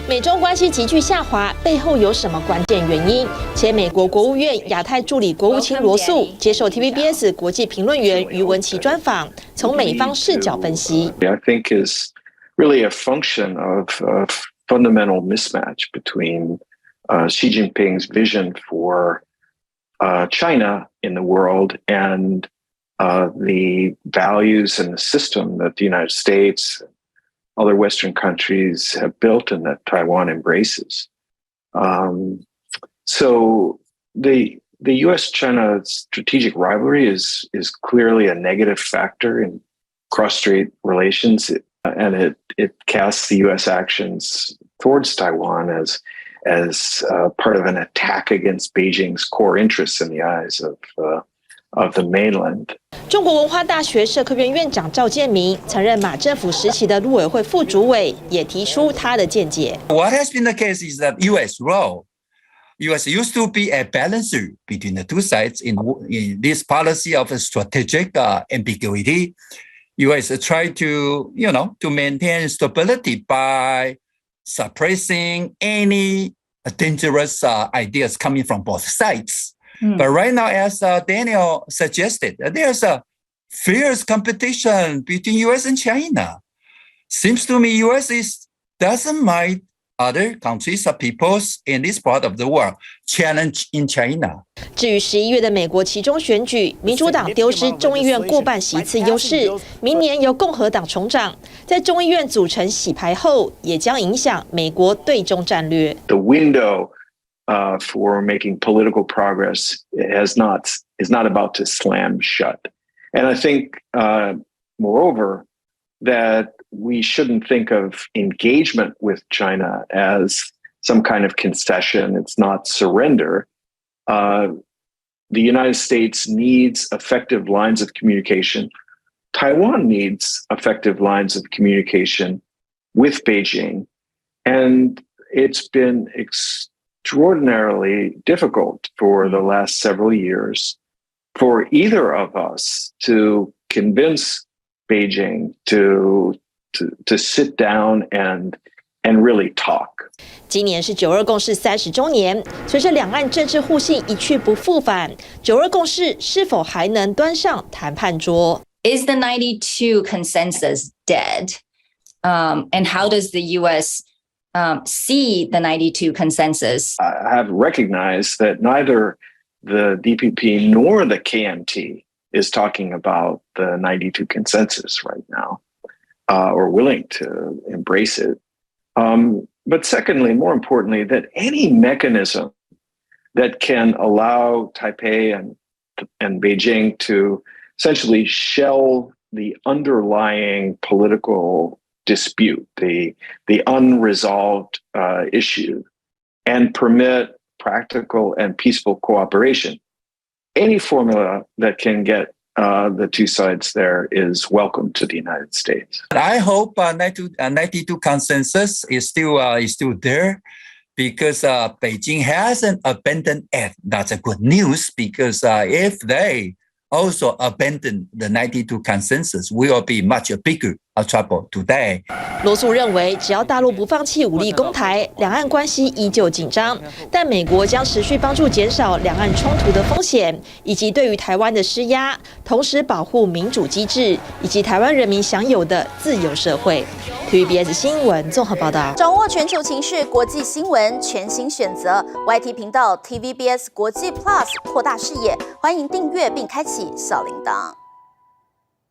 美中关系急剧下滑，背后有什么关键原因？前美国国务院亚太助理国务卿罗素接受 TVBS 国际评论员于文琪专访，从美方视角分析。I think is really a function of fundamental mismatch between Xi Jinping's vision for China in the world and the values and the system that the United States other Western countries have built and that Taiwan embraces. So the U.S.-China strategic rivalry is clearly a negative factor in cross-strait relations, and it casts the U.S. actions towards Taiwan as part of an attack against Beijing's core interests in the eyes of the mainland. 中国文化大学社科院院长赵建明曾任马政府时期的陆委会副主委，也提出他的见解。What has been the case is that U.S. role. U.S. used to be a balancer between the two sides in this policy of strategic ambiguity. U.S. tried to maintain stability by suppressing any dangerous ideas coming from both sides. But right now, as Daniel suggested, there's a fierce competition between U.S. and China. Seems to me U.S. doesn't mind other countries or peoples in this part of the world challenge in China. 至于11月的美国期中选举，民主党丢失众议院过半席次优势，明年由共和党重掌，在众议院组成洗牌后，也将影响美国对中战略。The window for making political progress is not about to slam shut. And I think, moreover, that we shouldn't think of engagement with China as some kind of concession. It's not surrender. The United States needs effective lines of communication. Taiwan needs effective lines of communication with Beijing. And it's been extraordinarily difficult for the last several years for either of us to convince Beijing to sit down and really talk. 今年是九二共识30周年，随着两岸政治互信一去不复返，九二共识是否还能端上谈判桌 ？Is the 92 consensus dead? And how does the U.S. See the 92 consensus? I have recognized that neither the DPP nor the KMT is talking about the 92 consensus right now, or willing to embrace it. But secondly, more importantly, that any mechanism that can allow Taipei and Beijing to essentially shell the underlying political dispute, the unresolved issue, and permit practical and peaceful cooperation. Any formula that can get the two sides there is welcome to the United States. I hope 92 consensus is still there because Beijing hasn't abandoned it. That's a good news because if they also abandon the 92 consensus, we will be much bigger trouble today. 罗素认为，只要大陆不放弃武力攻台，两岸关系依旧紧张，但美国将持续帮助减少两岸冲突的风险，以及对于台湾的施压，同时保护民主机制以及台湾人民享有的自由社会。TVBS 新闻综合报道，掌握全球情势、国际新闻，全新选择 YT 频道 TVBS 国际 Plus， 扩大视野，欢迎订阅并开启小铃铛。